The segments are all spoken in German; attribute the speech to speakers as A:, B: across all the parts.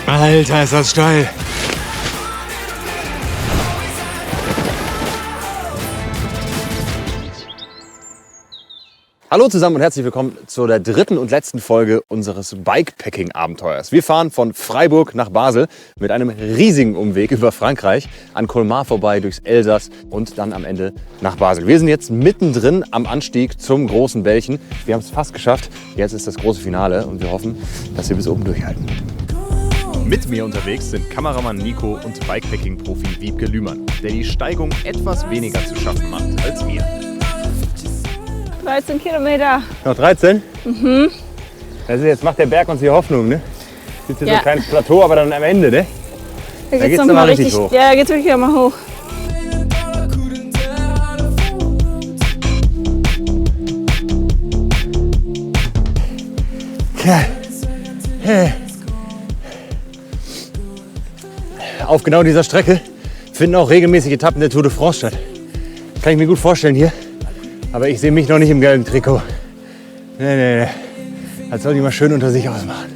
A: Alter, ist das steil. Hallo zusammen und herzlich willkommen zu der dritten und letzten Folge unseres Bikepacking-Abenteuers. Wir fahren von Freiburg nach Basel mit einem riesigen Umweg über Frankreich, an Colmar vorbei, durchs Elsass und dann am Ende nach Basel. Wir sind jetzt mittendrin am Anstieg zum großen Belchen. Wir haben es fast geschafft. Jetzt ist das große Finale und wir hoffen, dass wir bis oben durchhalten. Mit mir unterwegs sind Kameramann Nico und Bikepacking-Profi Wiebke Lühmann, der die Steigung etwas weniger zu schaffen macht als wir.
B: 13 Kilometer.
A: Noch 13? Mhm. Also jetzt macht der Berg uns die Hoffnung, ne? Gibt hier so ein kleines Plateau, aber dann am Ende, ne?
B: Da geht's noch mal richtig hoch. Ja, da geht's wirklich nochmal hoch.
A: Auf genau dieser Strecke finden auch regelmäßig Etappen der Tour de France statt. Kann ich mir gut vorstellen hier. Aber ich sehe mich noch nicht im gelben Trikot. Nee. Das soll die mal schön unter sich ausmachen.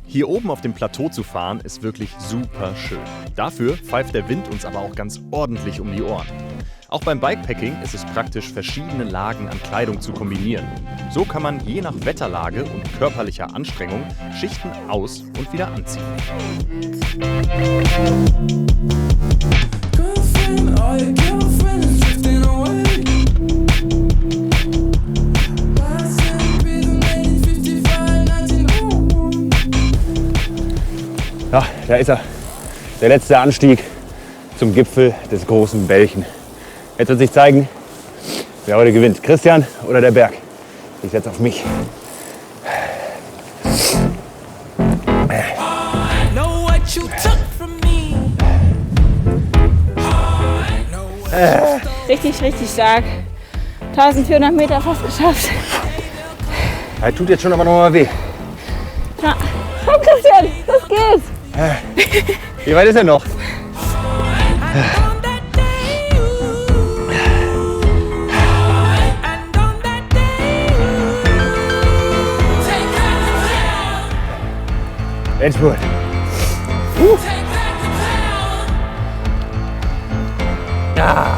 A: Hier oben auf dem Plateau zu fahren ist wirklich super schön. Dafür pfeift der Wind uns aber auch ganz ordentlich um die Ohren. Auch beim Bikepacking ist es praktisch, verschiedene Lagen an Kleidung zu kombinieren. So kann man je nach Wetterlage und körperlicher Anstrengung Schichten aus- und wieder anziehen. Ja, da ist er. Der letzte Anstieg zum Gipfel des großen Belchen. Jetzt wird sich zeigen, wer heute gewinnt. Christian oder der Berg. Ich setze auf mich.
B: Richtig stark. 1400 Meter fast geschafft.
A: Das tut jetzt schon aber noch mal weh.
B: Ja. Komm Christian, das geht.
A: Wie weit ist er noch? Endspurt. Ja.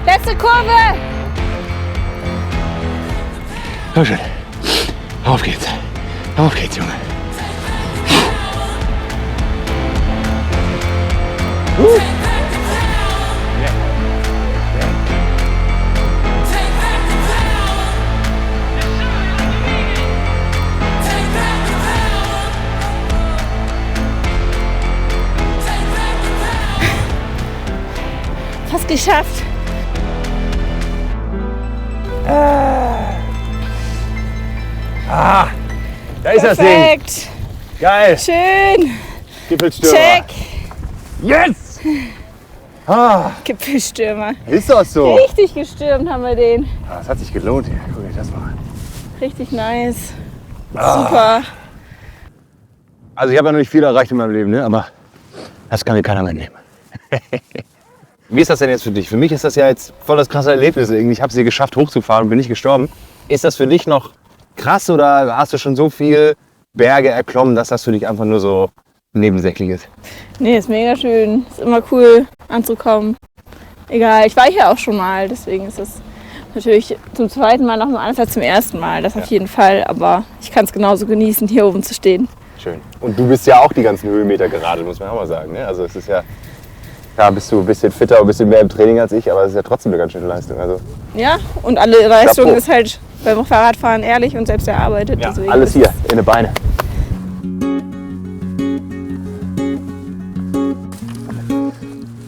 B: Letzte Kurve.
A: So schön. Auf geht's. Auf geht's, Junge.
B: Fast geschafft.
A: Da ist das Ding.
B: Perfekt.
A: Geil.
B: Schön.
A: Gipfelstürmer.
B: Check.
A: Yes.
B: Gipfelstürmer.
A: Ist das so?
B: Richtig gestürmt haben wir den.
A: Das hat sich gelohnt hier. Guck dir das mal an.
B: Richtig nice. Super.
A: Also ich habe ja noch nicht viel erreicht in meinem Leben, ne? Aber das kann mir keiner mehr nehmen. Wie ist das denn jetzt für dich? Für mich ist das ja jetzt voll das krasse Erlebnis. Ich habe es hier geschafft, hochzufahren und bin nicht gestorben. Ist das für dich noch krass oder hast du schon so viel Berge erklommen, dass das für dich einfach nur so nebensächlich ist?
B: Nee, ist mega schön. Ist immer cool anzukommen. Egal, ich war hier auch schon mal, deswegen ist es natürlich zum zweiten Mal noch mal anders als zum ersten Mal. Das auf jeden Fall, aber ich kann es genauso genießen, hier oben zu stehen.
A: Schön. Und du bist ja auch die ganzen Höhenmeter geradelt, muss man auch mal sagen. Ne? Also es ist ja, bist du ein bisschen fitter, ein bisschen mehr im Training als ich, aber es ist ja trotzdem eine ganz schöne Leistung. Also
B: ja, und alle Leistung ist halt beim Fahrradfahren ehrlich und selbst erarbeitet.
A: Ja,
B: deswegen
A: alles hier, in den Beine.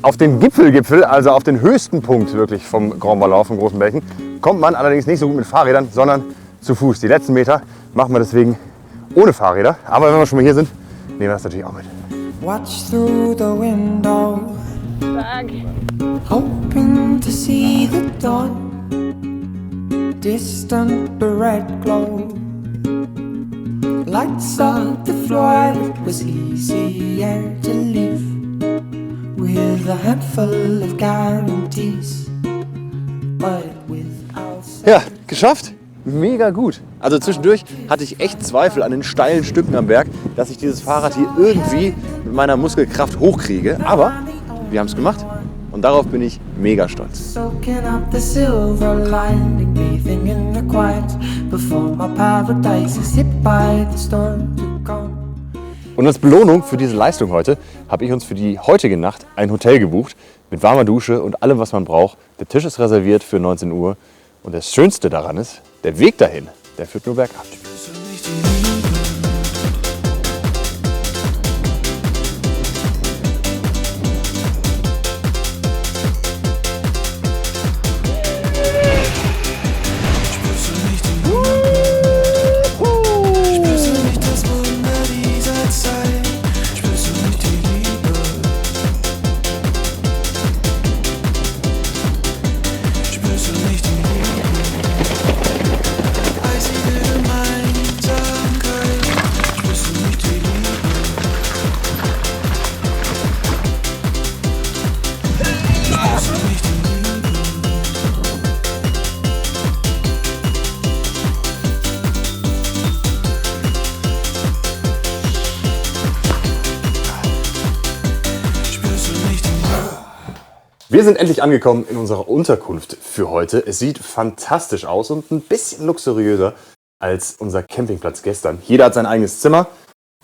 A: Auf den Gipfel, also auf den höchsten Punkt wirklich vom Grand Ballon, vom Großen Belchen, kommt man allerdings nicht so gut mit Fahrrädern, sondern zu Fuß. Die letzten Meter machen wir deswegen ohne Fahrräder. Aber wenn wir schon mal hier sind, nehmen wir das natürlich auch mit.
C: Watch through the window,
B: Stark.
C: hoping to see the dawn. distant but red glow. Lights up the floor, it was easier to leave with a handful of guarantees, but without.
A: Ja, geschafft. Mega gut. Also zwischendurch hatte ich echt Zweifel an den steilen Stücken am Berg, dass ich dieses Fahrrad hier irgendwie mit meiner Muskelkraft hochkriege. Aber wir haben es gemacht und darauf bin ich mega stolz.
C: Soaking up the silver lining, bathing in the quiet before my paradise is hit by the storm to come.
A: Und als Belohnung für diese Leistung heute habe ich uns für die heutige Nacht ein Hotel gebucht mit warmer Dusche und allem, was man braucht. Der Tisch ist reserviert für 19 Uhr und das Schönste daran ist, der Weg dahin, der führt nur bergab. Wir sind endlich angekommen in unserer Unterkunft für heute. Es sieht fantastisch aus und ein bisschen luxuriöser als unser Campingplatz gestern. Jeder hat sein eigenes Zimmer.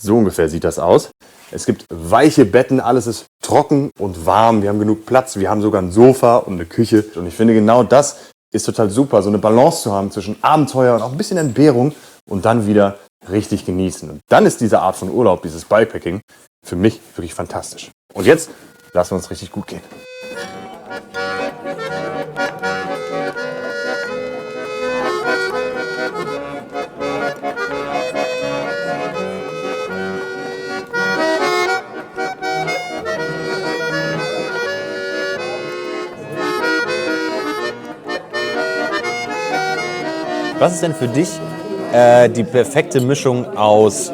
A: So ungefähr sieht das aus. Es gibt weiche Betten, alles ist trocken und warm. Wir haben genug Platz, wir haben sogar ein Sofa und eine Küche. Und ich finde, genau das ist total super, so eine Balance zu haben zwischen Abenteuer und auch ein bisschen Entbehrung und dann wieder richtig genießen. Und dann ist diese Art von Urlaub, dieses Bikepacking, für mich wirklich fantastisch. Und jetzt lassen wir uns richtig gut gehen. Was ist denn für dich die perfekte Mischung aus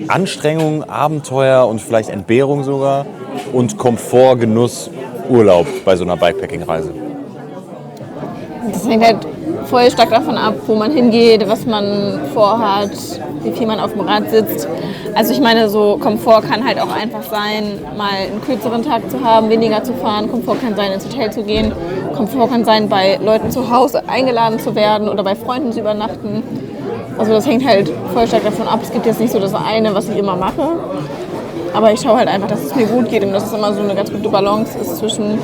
A: Anstrengung, Abenteuer und vielleicht Entbehrung sogar und Komfort, Genuss, Urlaub bei so einer Bikepacking-Reise?
B: Das hängt halt voll stark davon ab, wo man hingeht, was man vorhat, wie viel man auf dem Rad sitzt. Also ich meine, so Komfort kann halt auch einfach sein, mal einen kürzeren Tag zu haben, weniger zu fahren. Komfort kann sein, ins Hotel zu gehen. Komfort kann sein, bei Leuten zu Hause eingeladen zu werden oder bei Freunden zu übernachten. Also das hängt halt voll stark davon ab. Es gibt jetzt nicht so das eine, was ich immer mache. Aber ich schaue halt einfach, dass es mir gut geht und dass es immer so eine ganz gute Balance ist zwischen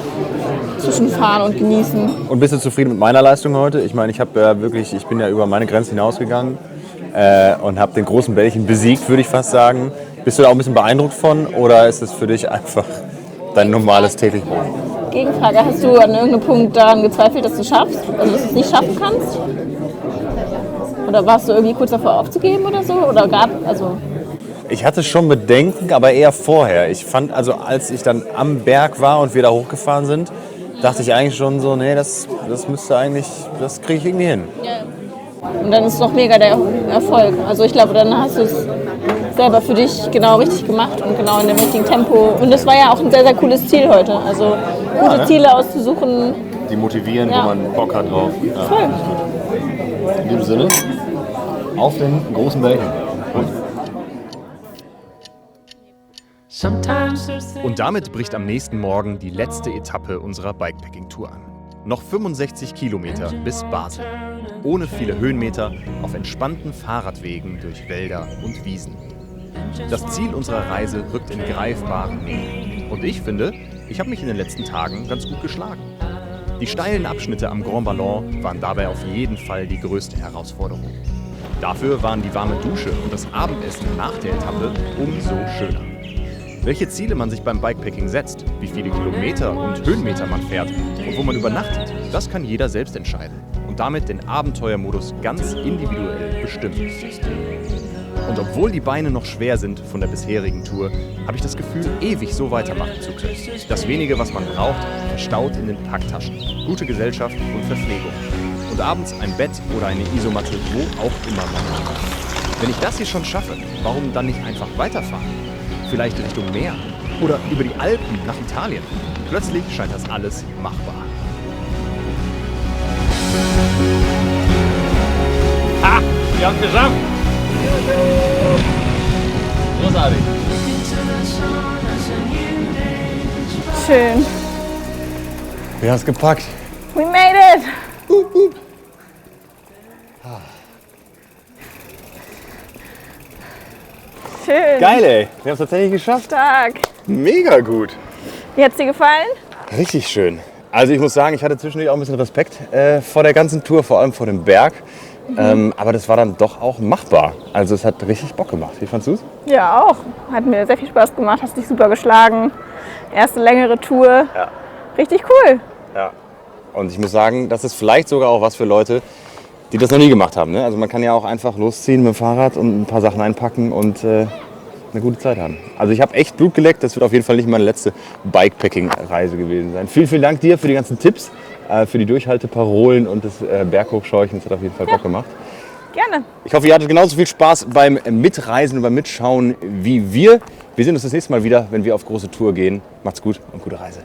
B: Fahren und Genießen.
A: Und bist du zufrieden mit meiner Leistung heute? Ich meine, ich bin ja über meine Grenzen hinausgegangen und habe den großen Bällchen besiegt, würde ich fast sagen. Bist du da auch ein bisschen beeindruckt von oder ist es für dich einfach dein normales täglich Brot?
B: Gegenfrage, hast du an irgendeinem Punkt daran gezweifelt, dass du es schaffst? Also dass du es nicht schaffen kannst? Oder warst du irgendwie kurz davor aufzugeben oder so?
A: Ich hatte schon Bedenken, aber eher vorher. Ich fand, also als ich dann am Berg war und wir da hochgefahren sind, dachte ich eigentlich schon so, nee, das kriege ich irgendwie hin.
B: Und dann ist es doch mega der Erfolg. Also ich glaube, dann hast du es selber für dich genau richtig gemacht und genau in dem richtigen Tempo. Und das war ja auch ein sehr, sehr cooles Ziel heute. Also gute Ziele auszusuchen.
A: Die motivieren,
B: Ja.
A: wo man Bock hat drauf. Ja.
B: Voll.
A: In diesem Sinne, auf den großen Bällchen. Und damit bricht am nächsten Morgen die letzte Etappe unserer Bikepacking-Tour an. Noch 65 Kilometer bis Basel. Ohne viele Höhenmeter, auf entspannten Fahrradwegen durch Wälder und Wiesen. Das Ziel unserer Reise rückt in greifbare Nähe. Und ich finde, ich habe mich in den letzten Tagen ganz gut geschlagen. Die steilen Abschnitte am Grand Ballon waren dabei auf jeden Fall die größte Herausforderung. Dafür waren die warme Dusche und das Abendessen nach der Etappe umso schöner. Welche Ziele man sich beim Bikepacking setzt, wie viele Kilometer und Höhenmeter man fährt und wo man übernachtet, das kann jeder selbst entscheiden und damit den Abenteuermodus ganz individuell bestimmen. Und obwohl die Beine noch schwer sind von der bisherigen Tour, habe ich das Gefühl, ewig so weitermachen zu können. Das wenige, was man braucht, verstaut in den Packtaschen. Gute Gesellschaft und Verpflegung. und abends ein Bett oder eine Isomatte, wo auch immer man mag. Wenn ich das hier schon schaffe, warum dann nicht einfach weiterfahren? Vielleicht Richtung Meer oder über die Alpen nach Italien. Plötzlich scheint das alles machbar. Ha! Wir haben es geschafft! Großartig!
B: Schön.
A: Wir haben es gepackt.
B: We made it! Schön.
A: Geil, ey. Wir haben es tatsächlich geschafft.
B: Stark.
A: Mega gut.
B: Wie hat's dir gefallen?
A: Richtig schön. Also ich muss sagen, ich hatte zwischendurch auch ein bisschen Respekt vor der ganzen Tour, vor allem vor dem Berg. Aber das war dann doch auch machbar. Also es hat richtig Bock gemacht. Wie fandst du es?
B: Ja, auch. Hat mir sehr viel Spaß gemacht. Hast dich super geschlagen. Erste längere Tour.
A: Ja.
B: Richtig cool.
A: Ja. Und ich muss sagen, das ist vielleicht sogar auch was für Leute, die das noch nie gemacht haben. Ne? Also man kann ja auch einfach losziehen mit dem Fahrrad und ein paar Sachen einpacken und eine gute Zeit haben. Also ich habe echt Blut geleckt. Das wird auf jeden Fall nicht meine letzte Bikepacking-Reise gewesen sein. Vielen, vielen Dank dir für die ganzen Tipps, für die Durchhalteparolen und das Berghochscheuchen. Das hat auf jeden Fall Bock gemacht.
B: Gerne.
A: Ich hoffe, ihr hattet genauso viel Spaß beim Mitreisen und beim Mitschauen wie wir. Wir sehen uns das nächste Mal wieder, wenn wir auf große Tour gehen. Macht's gut und gute Reise.